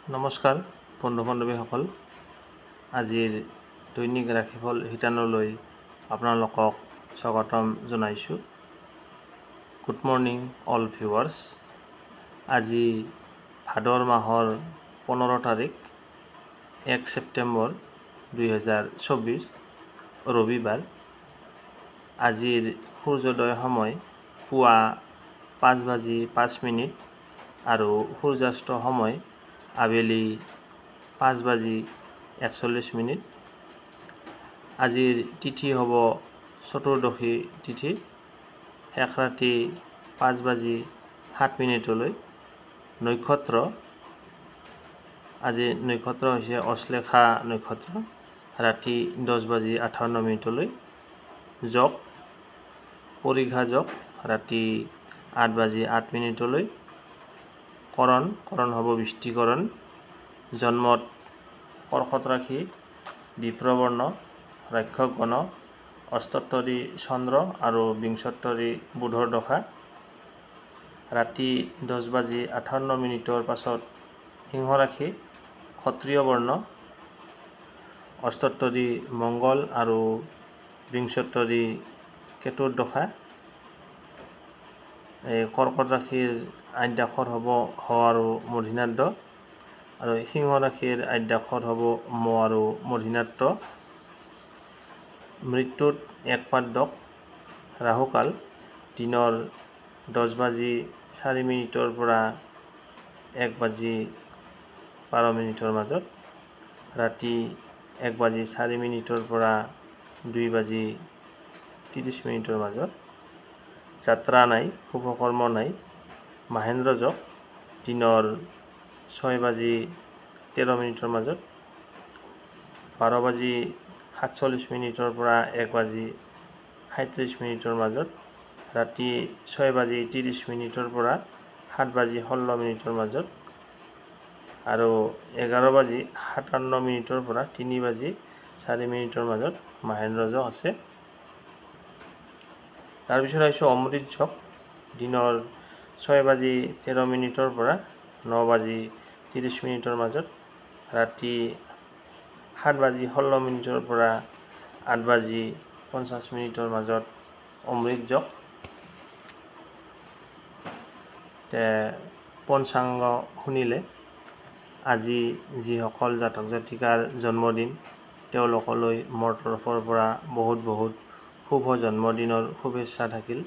নমস্কাৰ বন্ধু বান্ধৱীসকল, আজিৰ দৈনিক ৰাশিফল শিতানলৈ আপোনালোকক স্বাগতম জনাইছোঁ। Good morning all viewers. আজি ভাদৰ মাহৰ 15 তাৰিখ 1 ছেপ্টেম্বৰ 2024 ৰবিবাৰ। আজিৰ সূৰ্যোদয় সময় পুৱা 5:05 আৰু সূৰ্যাস্ত সময় আবেলি 5:41। আজিৰ তিথি হ'ব চতুৰ্দশী তিথি, শেষ ৰাতি 5:07। নক্ষত্ৰ, আজি নক্ষত্ৰ হৈছে অশ্লেষা নক্ষত্ৰ, ৰাতি 10:58। যোগ পৰিঘা যোগ, ৰাতি 8:08। কৰণ হ'ব বৃষ্টিকৰণ। জন্মত কৰ্কট ৰাশি, দ্বীপ্ৰবৰ্ণ, ৰাক্ষস গণ, অষ্টোত্তৰী চন্দ্ৰ আৰু বিংশোত্তৰী বুধৰ দশা। ৰাতি 10:58 পাছত সিংহ ৰাশি, ক্ষত্ৰিয় বৰ্ণ, অষ্টোত্তৰী মংগল আৰু বিংশোত্তৰী কেতুৰ দশা। কৰ্কট ৰাশিৰ আদ্যাক্ষৰ হ'ব হ আৰু মূৰ্ধন্য আৰু সিংহ ৰাশিৰ আদ্যাক্ষৰ হ'ব ম আৰু মূৰ্ধন্য। মৃত্যুত একপাদক। ৰাহুকাল দিনৰ 10:04 পৰা 1:12 মাজত, ৰাতি 1:04 পৰা 2:30 মাজত। যাত্ৰা নাই, শুভকৰ্ম নাই। মাহেন্দ্ৰ যোগ দিনৰ 6:13 মাজত, 12:47 পৰা 1:37 মাজত, ৰাতি 6:30 পৰা 7:16 মাজত আৰু 11:57 পৰা 3:04 মাজত মাহেন্দ্ৰ যোগ আছে। তাৰপিছত আহিছোঁ অমৃত যোগ দিনৰ 6:13 পৰা 9:30 মাজত, ৰাতি 7:16 পৰা 8:50 মাজত অমৃত যোগ। পঞ্চাংগ শুনিলে আজি যিসকল জাতক জাতিকাৰ জন্মদিন, তেওঁলোকলৈ মোৰ তৰফৰ পৰা বহুত শুভ জন্মদিনৰ শুভেচ্ছা থাকিল।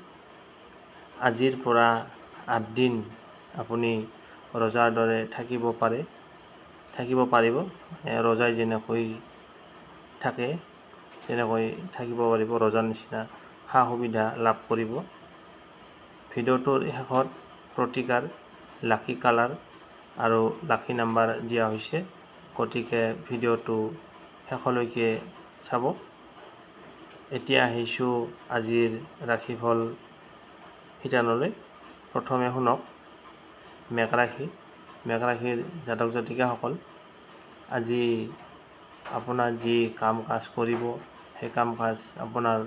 আজিৰ পৰা 8 দিন আপুনি ৰজাৰ দৰে থাকিব পাৰিব। ৰজাই যেনেকৈ থাকে তেনেকৈ থাকিব পাৰিব, ৰজাৰ নিচিনা সা সুবিধা লাভ কৰিব। ভিডিঅ'টোৰ শেষত প্ৰতিকাৰ, লাকি কালাৰ আৰু লাকি নাম্বাৰ দিয়া হৈছে, গতিকে ভিডিঅ'টো শেষলৈকে চাব। এতিয়া আহিছোঁ আজিৰ ৰাশিফল শিতানলৈ। প্ৰথমে শুনক মেঘ ৰাশি। মেঘ ৰাশিৰ জাতক জাতিকাসকল, আজি আপোনাৰ যি কাম কাজ কৰিব, সেই কাম কাজ আপোনাৰ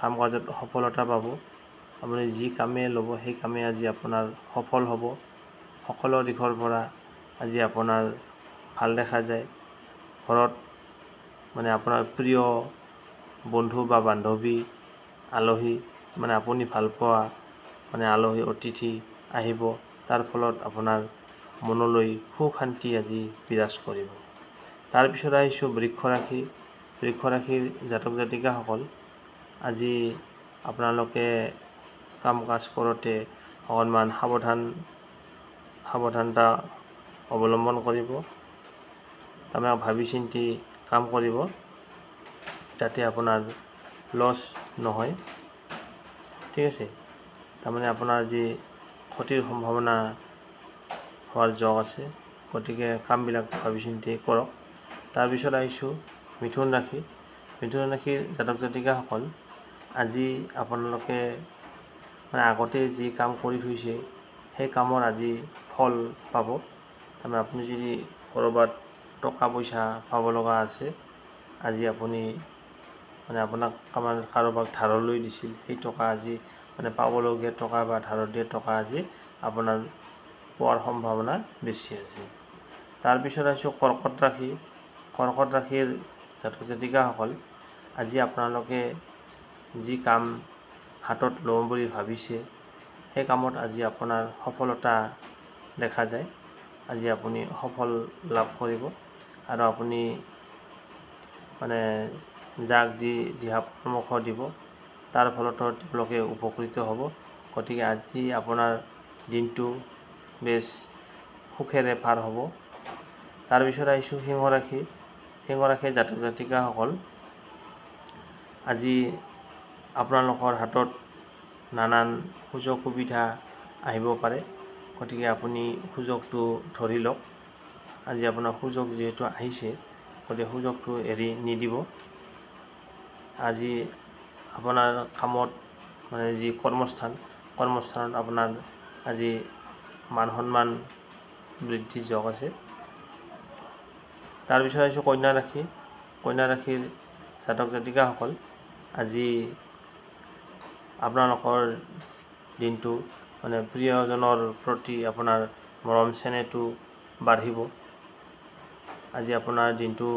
কাম কাজত সফলতা পাব। আপুনি যি কামেই ল'ব সেই কামেই আজি আপোনাৰ সফল হ'ব। সকলো দিশৰ পৰা আজি আপোনাৰ ভাল দেখা যায়। ঘৰত আপোনাৰ প্ৰিয় বন্ধু বা বান্ধৱী, আলহী, আপুনি ভাল পোৱা আলহী অতিথি আহিব। তাৰ ফলত আপোনাৰ মনলৈ সুখ শান্তি আজি বিৰাজ কৰিব। তাৰপিছত আহিছোঁ বৃক্ষ ৰাশি। বৃক্ষ ৰাশিৰ জাতক জাতিকাসকল, আজি আপোনালোকে কাম কাজ কৰোঁতে অকণমান সাৱধানতা অৱলম্বন কৰিব। ভাবি চিন্তি কাম কৰিব, যাতে আপোনাৰ লছ নহয়। ঠিক আছে, আপোনাৰ যি ক্ষতিৰ সম্ভাৱনা হোৱাৰ যোগ আছে, গতিকে কামবিলাক ভাবি চিন্তি কৰক। তাৰপিছত আহিছোঁ মিথুন ৰাশি। মিথুন ৰাশিৰ জাতক জাতিকাসকল, আজি আপোনালোকে আগতে যি কাম কৰি থৈছে সেই কামৰ আজি ফল পাব। আপুনি যদি ক'ৰবাত টকা পইচা পাব লগা আছে, আজি আপুনি আপোনাক কাৰোবাক ধাৰলৈ দিছিল, সেই টকা আজি পাবলগীয়া টকা বা ধাৰত দিয়া টকা আজি আপোনাৰ পোৱাৰ সম্ভাৱনা বেছি আছে। তাৰপিছত আহিছোঁ কৰ্কট ৰাশি। কৰ্কট ৰাশিৰ জাতক জাতিকাসকল, আজি আপোনালোকে যি কাম হাতত ল'ম বুলি ভাবিছে সেই কামত আজি আপোনাৰ সফলতা দেখা যায়। আজি আপুনি সফল লাভ কৰিব আৰু আপুনি মানে যাক যি দিহা পৰামৰ্শ দিব তাৰ ফলতো তেওঁলোকে উপকৃত হ'ব। গতিকে আজি আপোনাৰ দিনটো বেছ সুখেৰে পাৰ হ'ব। তাৰপিছত আহিছোঁ সিংহ ৰাশি। সিংহ ৰাশিৰ জাতক জাতিকাসকল, আজি আপোনালোকৰ হাতত নানান সুযোগ সুবিধা আহিব পাৰে। গতিকে আপুনি সুযোগটো ধৰি লওক। আজি আপোনাৰ সুযোগ যিহেতু আহিছে, গতিকে সুযোগটো এৰি নিদিব। আজি আপোনাৰ কামত মানে যি কৰ্মস্থানত আপোনাৰ আজি মান সন্মান বৃদ্ধিৰ যোগ আছে। তাৰপিছত আহিছোঁ কন্যা ৰাশি। কন্যা ৰাশিৰ জাতক জাতিকাসকল, আজি আপোনালোকৰ দিনটো মানে প্ৰিয়জনৰ প্ৰতি আপোনাৰ মৰম চেনেহটো বাঢ়িব। আজি আপোনাৰ দিনটো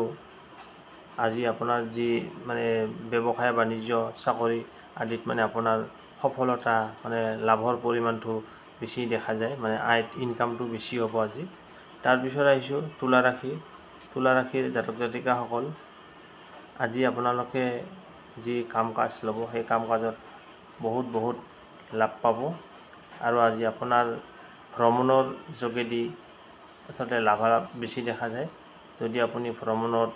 আজি আপোনাৰ যি মানে ব্যৱসায় বাণিজ্য চাকৰি আদিত মানে আপোনাৰ সফলতা মানে লাভৰ পৰিমাণটো বেছি দেখা যায়, মানে ইনকামটো বেছি হ'ব আজি। তাৰপিছত আহিছোঁ তুলা ৰাশি। তুলা ৰাশিৰ জাতক জাতিকাসকল, আজি আপোনালোকে যি কাম কাজ ল'ব সেই কাম কাজত বহুত লাভ পাব আৰু আজি আপোনাৰ ভ্ৰমণৰ যোগেদি আচলতে লাভালাভ বেছি দেখা যায়। যদি আপুনি ভ্ৰমণত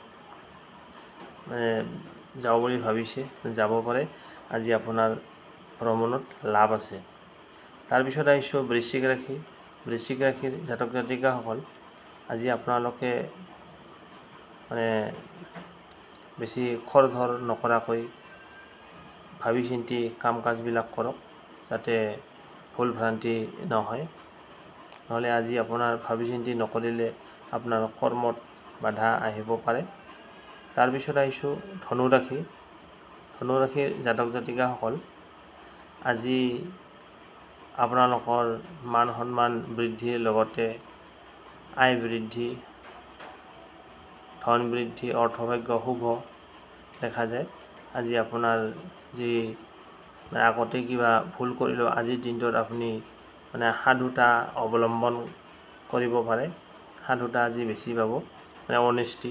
যাওঁ বুলি ভাবিছে যাব পাৰে। আজি আপোনাৰ ভ্ৰমণত লাভ আছে। তাৰপিছত আহিছোঁ বৃশ্চিক ৰাশি। বৃশ্চিক ৰাশিৰ জাতক জাতিকাসকল, আজি আপোনালোকে মানে বেছি খৰধৰ নকৰাকৈ ভাবি চিন্তি কাম কাজবিলাক কৰক, যাতে ভুল ভ্ৰান্তি নহয়। নহ'লে আজি আপোনাৰ ভাবি চিন্তি নকৰিলে আপোনাৰ কৰ্মত বাধা আহিব পাৰে। তাৰপিছত আহিছোঁ ধনু ৰাশি। ধনু ৰাশিৰ জাতক জাতিকাসকল, আজি আপোনালোকৰ মান সন্মান বৃদ্ধিৰ লগতে আয় বৃদ্ধি, ধন বৃদ্ধি, অৰ্থভাগ্য শুভ দেখা যায়। আজি আপোনাৰ যি আগতে কিবা ভুল কৰিলেও আজিৰ দিনটোত আপুনি মানে সাধুতা অৱলম্বন কৰিব পাৰে। সাধুতা আজি বেছি পাব, মানে অনেষ্টি।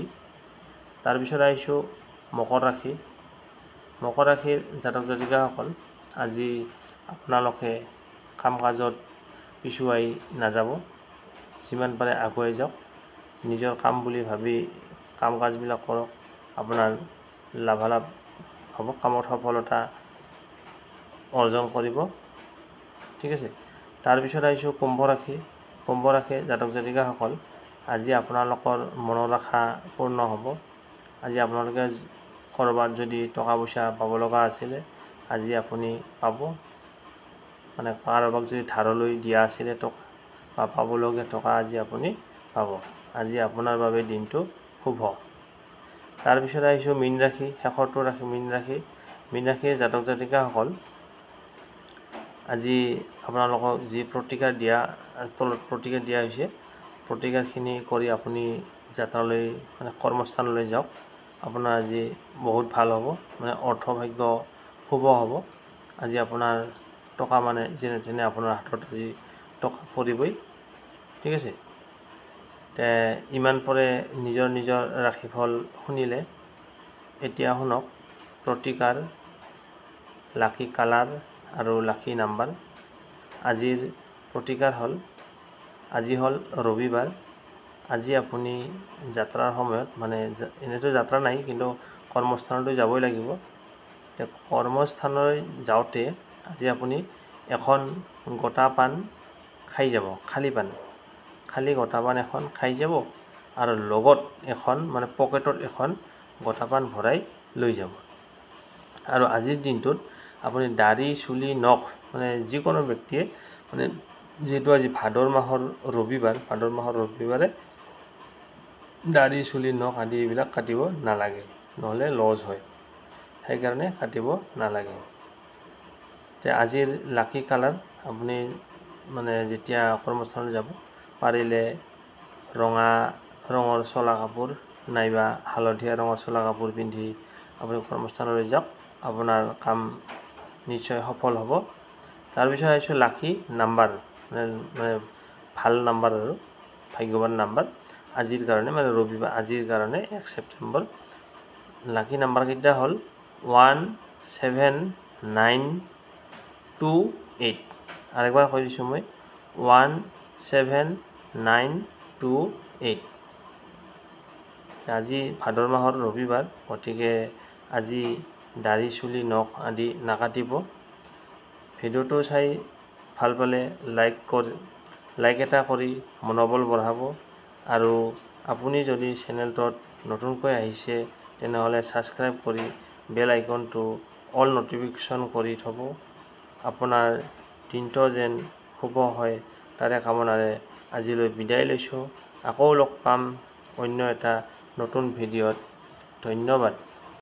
তাৰপিছত আহিছোঁ মকৰ ৰাশি। মকৰ ৰাশিৰ জাতক জাতিকাসকল, আজি আপোনালোকে কাম কাজত পিছুৱাই নাযাব, যিমান পাৰে আগুৱাই যাওক। নিজৰ কাম বুলি ভাবি কাম কাজবিলাক কৰক, আপোনাৰ লাভালাভ হ'ব, কামত সফলতা অৰ্জন কৰিব। ঠিক আছে। তাৰপিছত আহিছোঁ কুম্ভ ৰাশি। কুম্ভ ৰাশিৰ জাতক জাতিকাসকল, আজি আপোনালোকৰ মনৰ আশা পূৰ্ণ হ'ব। আজি আপোনালোকে ক'ৰবাত যদি টকা পইচা পাব লগা আছিলে আজি আপুনি পাব। মানে কাৰোবাক যদি ধাৰলৈ দিয়া আছিলে টকা বা পাবলগীয়া টকা আজি আপুনি পাব। আজি আপোনাৰ বাবে দিনটো শুভ। তাৰপিছত আহিছোঁ মীন ৰাশি। শেষৰটো ৰাশি মীন ৰাশি। মীন ৰাশিৰ জাতক জাতিকাসকল, আজি আপোনালোকক যি তলত প্ৰতিকাৰ দিয়া হৈছে, প্ৰতিকাৰখিনি কৰি আপুনি যাত্ৰালৈ মানে কৰ্মস্থানলৈ যাওক। আপোনাৰ আজি বহুত ভাল হ'ব, মানে অৰ্থভাগ্য শুভ হ'ব। আজি আপোনাৰ টকা মানে যেনে তেনে আপোনাৰ হাতত আজি টকা পৰিবই। ঠিক আছে। ইমান পৰে নিজৰ ৰাশিফল শুনিলে। এতিয়া শুনক প্ৰতিকাৰ, লাকি কালাৰ আৰু লাকি নাম্বাৰ। আজিৰ প্ৰতিকাৰ হ'ল, আজি হ'ল ৰবিবাৰ। আজি আপুনি যাত্ৰাৰ সময়ত মানে এনেতো যাত্ৰা নাই, কিন্তু কৰ্মস্থানলৈ যাবই লাগিব। কৰ্মস্থানলৈ যাওঁতে আজি আপুনি এখন গোটা পাণ খাই যাব, খালী গোটা পাণ এখন খাই যাব আৰু লগত এখন মানে পকেটত এখন গোটা পাণ ভৰাই লৈ যাব। আৰু আজিৰ দিনটোত আপুনি দাড়ি চুলি নখ মানে যিকোনো ব্যক্তিয়ে মানে যিহেতু আজি ভাদ মাহৰ ৰবিবাৰে দাড়ি চুলি নখ আদি এইবিলাক কাটিব নালাগে, নহ'লে লছ হয়, সেইকাৰণে কাটিব নালাগে। আজিৰ লাকি কালাৰ আপুনি মানে যেতিয়া কৰ্মস্থানলৈ যাব পাৰিলে ৰঙা ৰঙৰ চোলা কাপোৰ নাইবা হালধীয়া ৰঙৰ চোলা কাপোৰ পিন্ধি আপুনি কৰ্মস্থানলৈ যাওক, আপোনাৰ কাম নিশ্চয় সফল হ'ব। তাৰপিছত আহিছোঁ লাকি নাম্বাৰ, মানে ভাল নাম্বাৰ আৰু ভাগ্যৱান নাম্বাৰ আজিৰ কাৰণে, মানে ৰবিবাৰ আজিৰ কাৰণে 1 ছেপ্টেম্বৰ। লাকি নাম্বাৰকেইটা হ'ল 17928। আৰেকবাৰ কৈ দিছোঁ মই 17928। আজি ভাদৰ মাহৰ ৰবিবাৰ, গতিকে আজি দাড়ি চুলি নখ আদি নাকাটিব। ভিডিঅ'টো চাই ভাল পালে লাইক এটা কৰি মনোবল বঢ়াব, আৰু আপুনি যদি চেনেলটোত নতুনকৈ আহিছে তেনেহ'লে ছাবস্ক্ৰাইব কৰি বেল আইকনটো অল নটিফিকেশ্যন কৰি থ'ব। আপোনাৰ দিনটো যেন শুভ হয় তাৰে কামনাৰে আজিলৈ বিদায় লৈছোঁ। আকৌ লগ পাম অন্য এটা নতুন ভিডিঅ'ত। ধন্যবাদ।